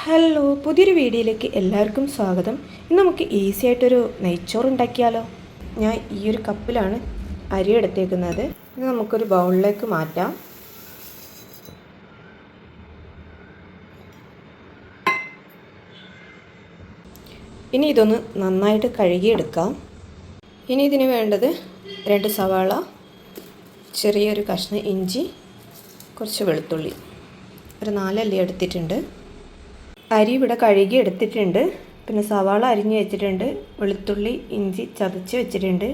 Hello, പുതിയൊരു വീഡിയോയിലേക്ക് എല്ലാവർക്കും സ്വാഗതം. ഇന്ന് നമുക്ക് ഈസി ആയിട്ടൊരു നെയ്ച്ചോറ് ഉണ്ടാക്കിയാലോ. ഞാൻ ഈ ഒരു കപ്പിലാണ് അരി എടുത്തേക്കുന്നത്. ഇത് നമുക്കൊരു ബൗളിലേക്ക് മാറ്റാം. ഇനി ഇതൊന്ന് നന്നായിട്ട് കഴുകിയെടുക്കാം. ഇനി ഇതിന് വേണ്ടത് 2 സവാള, ചെറിയൊരു കഷ്ണം ഇഞ്ചി, കുറച്ച് വെളുത്തുള്ളി, ഒരു 4 അല്ലി എടുത്തിട്ടുണ്ട്. അരി ഇവിടെ കഴുകി എടുത്തിട്ടുണ്ട്. പിന്നെ സവാള അരിഞ്ഞ് വെച്ചിട്ടുണ്ട്, വെളുത്തുള്ളി ഇഞ്ചി ചതച്ച് വെച്ചിട്ടുണ്ട്.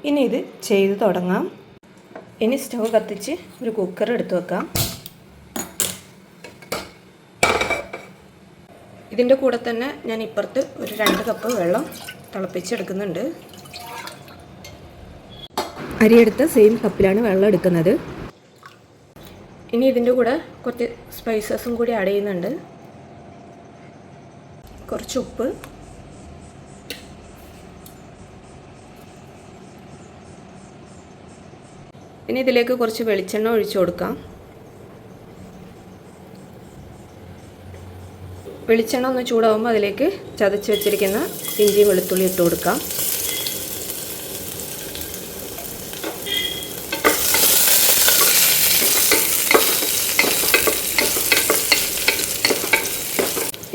ഇനി ഇത് ചെയ്ത് തുടങ്ങാം. ഇനി സ്റ്റവ് കത്തിച്ച് ഒരു കുക്കർ എടുത്ത് വെക്കാം. ഇതിൻ്റെ കൂടെ തന്നെ ഞാൻ ഇപ്പുറത്ത് ഒരു 2 കപ്പ് വെള്ളം തിളപ്പിച്ചെടുക്കുന്നുണ്ട്. അരിയെടുത്ത സെയിം കപ്പിലാണ് വെള്ളം എടുക്കുന്നത്. ഇനി ഇതിൻ്റെ കൂടെ കുറച്ച് സ്പൈസസും കൂടി ആഡ് ചെയ്യുന്നുണ്ട്. കുറച്ച് ഉപ്പ്, ഇനി ഇതിലേക്ക് കുറച്ച് വെളിച്ചെണ്ണ ഒഴിച്ചു കൊടുക്കാം. വെളിച്ചെണ്ണ ഒന്ന് ചൂടാകുമ്പോൾ അതിലേക്ക് ചതച്ച് വെച്ചിരിക്കുന്ന ഇഞ്ചി വെളുത്തുള്ളി ഇട്ട് കൊടുക്കാം.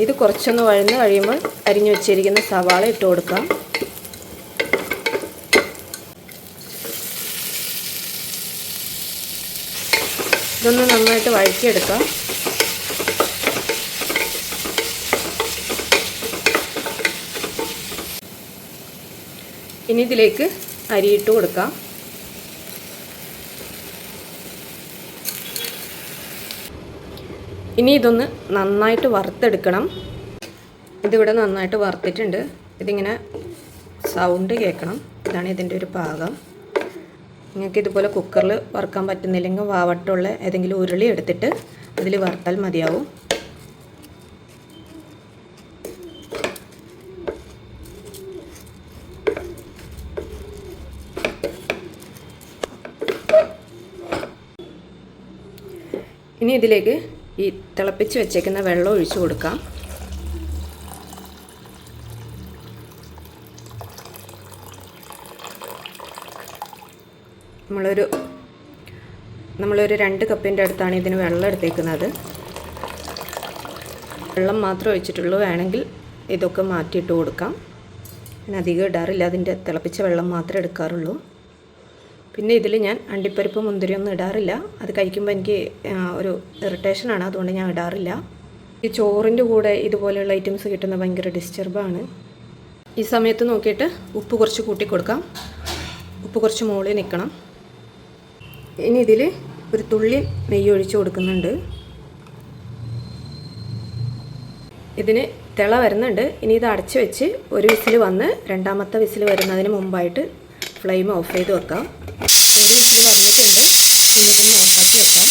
ഇത് കുറച്ചൊന്ന് വഴന്ന് കഴിയുമ്പോൾ അരിഞ്ഞു വെച്ചിരിക്കുന്ന സവാള ഇട്ട് കൊടുക്കാം. ഇതൊന്ന് നന്നായിട്ട് വഴറ്റിയെടുക്കാം. ഇനി ഇതിലേക്ക് അരിയിട്ട് കൊടുക്കാം. ഇനി ഇതൊന്ന് നന്നായിട്ട് വറുത്തെടുക്കണം. ഇതിവിടെ നന്നായിട്ട് വറുത്തിട്ടുണ്ട്. ഇതിങ്ങനെ സൗണ്ട് കേൾക്കണം. ഇതാണ് ഇതിൻ്റെ ഒരു പാകം. നിങ്ങൾക്ക് ഇതുപോലെ കുക്കറിൽ വറുക്കാൻ പറ്റുന്നില്ലെങ്കിൽ വാവട്ടമുള്ള ഏതെങ്കിലും ഉരുളി എടുത്തിട്ട് അതിൽ വറുത്താൽ മതിയാവും. ഇനി ഇതിലേക്ക് ഈ തിളപ്പിച്ച് വെച്ചേക്കുന്ന വെള്ളം ഒഴിച്ചു കൊടുക്കാം. നമ്മളൊരു 2 കപ്പിൻ്റെ അടുത്താണ് ഇതിന് വെള്ളം എടുത്തേക്കുന്നത്. വെള്ളം മാത്രമേ ഒഴിച്ചിട്ടുള്ളൂ. വേണമെങ്കിൽ ഇതൊക്കെ മാറ്റിയിട്ട് കൊടുക്കാം. ഞാൻ അധികം ഇടാറില്ല, അതിൻ്റെ തിളപ്പിച്ച വെള്ളം മാത്രമേ എടുക്കാറുള്ളൂ. പിന്നെ ഇതിൽ ഞാൻ അണ്ടിപ്പരിപ്പ് മുന്തിരിയൊന്നും ഇടാറില്ല. അത് കഴിക്കുമ്പോൾ എനിക്ക് ഒരു ഇറിറ്റേഷനാണ്, അതുകൊണ്ട് ഞാൻ ഇടാറില്ല. ഈ ചോറിൻ്റെ കൂടെ ഇതുപോലെയുള്ള ഐറ്റംസ് കിട്ടുന്നത് ഭയങ്കര ഡിസ്റ്റർബാണ്. ഈ സമയത്ത് നോക്കിയിട്ട് ഉപ്പ് കുറച്ച് കൂട്ടി കൊടുക്കാം. ഉപ്പ് കുറച്ച് മുകളിൽ നിൽക്കണം. ഇനി ഇതിൽ ഒരു തുള്ളി നെയ്യ് ഒഴിച്ച് കൊടുക്കുന്നുണ്ട്. ഇതിന് തിള വരുന്നുണ്ട്. ഇനി ഇത് അടച്ച് വെച്ച് ഒരു വിസിൽ വന്ന് രണ്ടാമത്തെ വിസിൽ വരുന്നതിന് മുമ്പായിട്ട് ഫ്ലെയിം ഓഫ് ചെയ്ത് വെക്കാം. ഒരു വിസിൽ വന്നിട്ടുണ്ട്. പിന്നെ ഇതൊന്ന് ഓഫാക്കി വെക്കാം.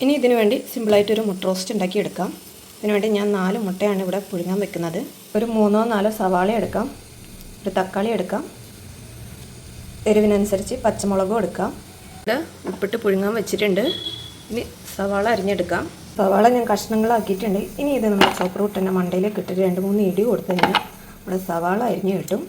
ഇനി ഇതിനു വേണ്ടി സിമ്പിളായിട്ടൊരു മുട്ട റോസ്റ്റ് ഉണ്ടാക്കി എടുക്കാം. ഇതിനുവേണ്ടി ഞാൻ 4 മുട്ടയാണ് ഇവിടെ പുഴുങ്ങാൻ വെക്കുന്നത്. ഒരു 3-4 സവാള എടുക്കാം. ഒരു തക്കാളി എടുക്കാം. എരിവിനനുസരിച്ച് പച്ചമുളകും എടുക്കാം. ഇവിടെ ഉപ്പിട്ട് പുഴുങ്ങാൻ വെച്ചിട്ടുണ്ട്. ഇനി സവാള അരിഞ്ഞെടുക്കാം. സവാള ഞാൻ കഷ്ണങ്ങളാക്കിയിട്ടുണ്ട്. ഇനി ഇത് നമ്മൾ ചോപ്പർ കൂട്ടൻ്റെ മണ്ടയിലേക്ക് ഇട്ടിട്ട് 2-3 ഇടി കൊടുത്തു കഴിഞ്ഞാൽ നമ്മുടെ സവാള അരിഞ്ഞ് കിട്ടും.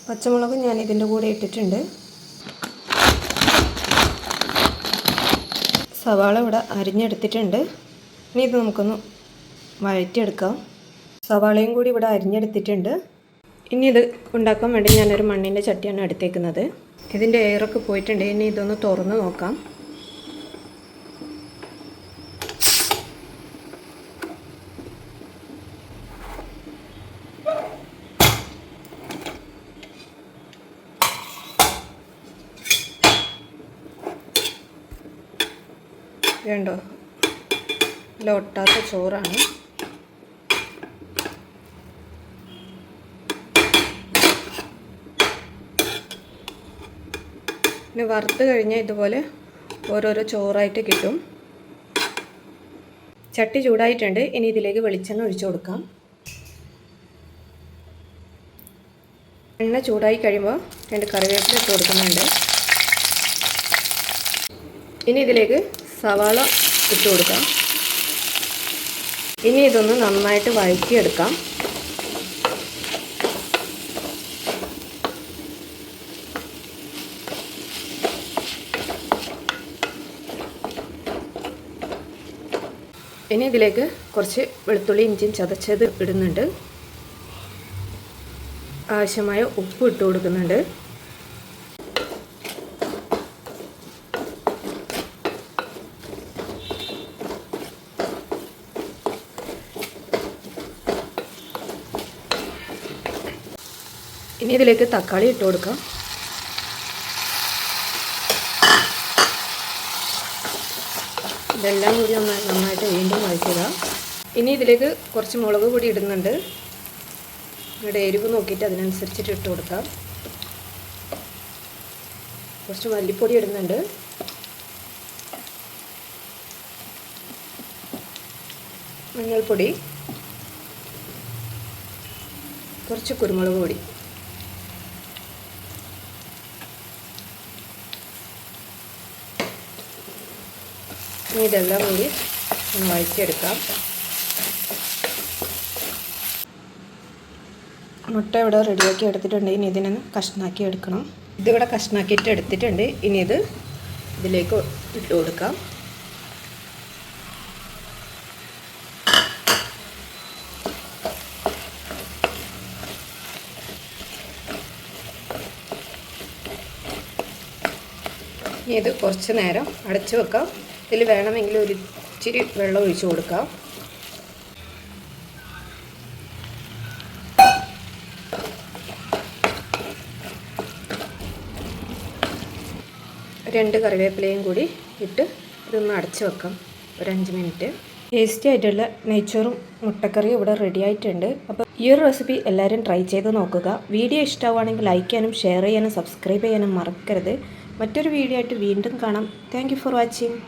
പച്ചമുളക് ഞാൻ ഇതിൻ്റെ കൂടെ ഇട്ടിട്ടുണ്ട്. സവാള ഇവിടെ അരിഞ്ഞെടുത്തിട്ടുണ്ട്. ഇനി ഇത് നമുക്കൊന്ന് വഴറ്റിയെടുക്കാം. സവാളയും കൂടി ഇവിടെ അരിഞ്ഞെടുത്തിട്ടുണ്ട്. ഇനി ഇത് ഉണ്ടാക്കാൻ വേണ്ടി ഞാനൊരു മണ്ണിൻ്റെ ചട്ടിയാണ് എടുത്തേക്കുന്നത്. ഇതിൻ്റെ എയറൊക്കെ പോയിട്ടുണ്ട്. ഇനി ഇതൊന്ന് തുറന്ന് നോക്കാം. വേണ്ടോ, നല്ല ഒട്ടാത്ത ചോറാണ്. പിന്നെ വറുത്ത് കഴിഞ്ഞാൽ ഇതുപോലെ ഓരോരോ ചോറായിട്ട് കിട്ടും. ചട്ടി ചൂടായിട്ടുണ്ട്. ഇനി ഇതിലേക്ക് വെളിച്ചെണ്ണ ഒഴിച്ചു കൊടുക്കാം. എണ്ണ ചൂടായി കഴിയുമ്പോൾ 2 കറിവേപ്പില ഇട്ട് കൊടുക്കുന്നുണ്ട്. ഇനി ഇതിലേക്ക് സവാള ഇട്ട് കൊടുക്കാം. ഇനി ഇതൊന്ന് നന്നായിട്ട് വഴറ്റിയെടുക്കാം. ഇനി ഇതിലേക്ക് കുറച്ച് വെളുത്തുള്ളി ഇഞ്ചിയും ചതച്ചത് ഇടുന്നുണ്ട്. ആവശ്യമായ ഉപ്പ് ഇട്ട് കൊടുക്കുന്നുണ്ട്. ഇനി ഇതിലേക്ക് തക്കാളി ഇട്ട് കൊടുക്കാം. ഇതെല്ലാം കൂടി നന്നായിട്ട് വീണ്ടും വഴറ്റുക. ഇനി ഇതിലേക്ക് കുറച്ച് മുളക് പൊടി ഇടുന്നുണ്ട്. ഇവിടെ എരിവ് നോക്കിയിട്ട് അതിനനുസരിച്ചിട്ട് ഇട്ട് കൊടുക്കാം. കുറച്ച് മല്ലിപ്പൊടി ഇടുന്നുണ്ട്. മഞ്ഞൾപ്പൊടി, കുറച്ച് കുരുമുളക് പൊടി. ഇനി ഇതെല്ലാം കൂടി ഒന്ന് വഴറ്റിയെടുക്കാം. മുട്ട ഇവിടെ റെഡിയാക്കി എടുത്തിട്ടുണ്ട്. ഇനി ഇതിനൊന്ന് കഷ്ണാക്കി എടുക്കണം. ഇതിവിടെ കഷ്ണാക്കിയിട്ട് എടുത്തിട്ടുണ്ട്. ഇനി ഇതിലേക്ക് ഇട്ട് കൊടുക്കാം. ഇനി ഇത് കുറച്ച് നേരം അടച്ചു വെക്കാം. ഇതിൽ വേണമെങ്കിൽ ഒരു ഇച്ചിരി വെള്ളം ഒഴിച്ചു കൊടുക്കാം. രണ്ട് കറിവേപ്പിലയും കൂടി ഇട്ട് ഇതൊന്ന് അടച്ചു വെക്കാം ഒരു 5 മിനിറ്റ്. ടേസ്റ്റി ആയിട്ടുള്ള നെയ്ച്ചോറും മുട്ടക്കറിയും ഇവിടെ റെഡി ആയിട്ടുണ്ട്. അപ്പോൾ ഈ ഒരു റെസിപ്പി എല്ലാവരും ട്രൈ ചെയ്ത് നോക്കുക. വീഡിയോ ഇഷ്ടമാവുകയാണെങ്കിൽ ലൈക്ക് ചെയ്യാനും ഷെയർ ചെയ്യാനും സബ്സ്ക്രൈബ് ചെയ്യാനും മറക്കരുത്. മറ്റൊരു വീഡിയോ ആയിട്ട് വീണ്ടും കാണാം. Thank you for watching.